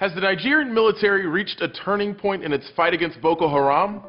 Has the Nigerian military reached a turning point in its fight against Boko Haram?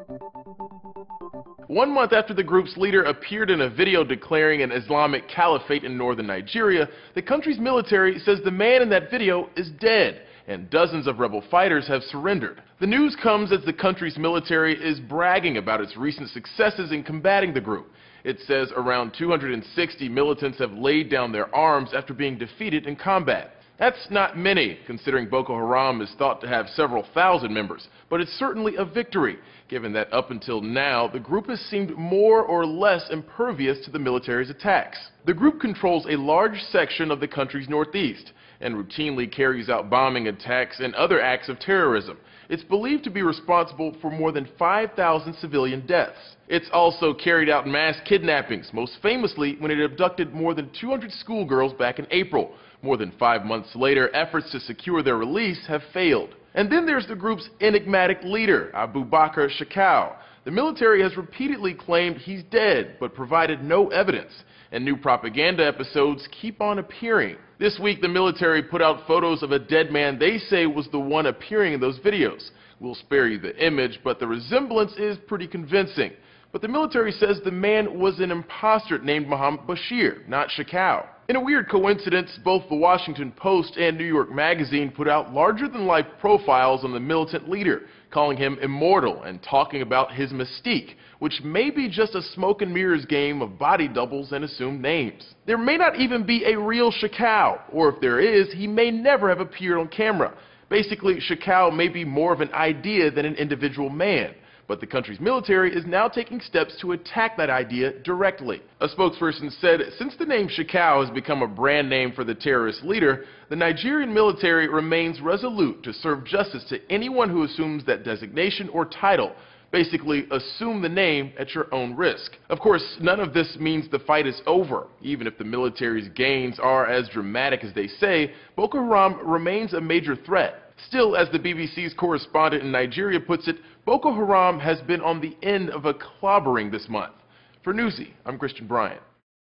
1 month after the group's leader appeared in a video declaring an Islamic caliphate in northern Nigeria, the country's military says the man in that video is dead, and dozens of rebel fighters have surrendered. The news comes as the country's military is bragging about its recent successes in combating the group. It says around 260 militants have laid down their arms after being defeated in combat. That's not many, considering Boko Haram is thought to have several thousand members, but it's certainly a victory, given that up until now, the group has seemed more or less impervious to the military's attacks. The group controls a large section of the country's northeast, and routinely carries out bombing attacks and other acts of terrorism. It's believed to be responsible for more than 5,000 civilian deaths. It's also carried out mass kidnappings, most famously when it abducted more than 200 schoolgirls back in April. More than 5 months later, efforts to secure their release have failed. And then there's the group's enigmatic leader, Abubakar Shekau. The military has repeatedly claimed he's dead, but provided no evidence, and new propaganda episodes keep on appearing. This week, the military put out photos of a dead man they say was the one appearing in those videos. We'll spare you the image, but the resemblance is pretty convincing. But the military says the man was an imposter named Mohammed Bashir, not Shekau. In a weird coincidence, both the Washington Post and New York Magazine put out larger-than-life profiles on the militant leader, calling him immortal and talking about his mystique, which may be just a smoke and mirrors game of body doubles and assumed names. There may not even be a real Shekau, or if there is, he may never have appeared on camera. Basically, Shekau may be more of an idea than an individual man. But the country's military is now taking steps to attack that idea directly. A spokesperson said, since the name Shekau has become a brand name for the terrorist leader, the Nigerian military remains resolute to serve justice to anyone who assumes that designation or title. Basically, assume the name at your own risk. Of course, none of this means the fight is over. Even if the military's gains are as dramatic as they say, Boko Haram remains a major threat. Still, as the BBC's correspondent in Nigeria puts it, Boko Haram has been on the end of a clobbering this month. For Newsy, I'm Christian Bryant.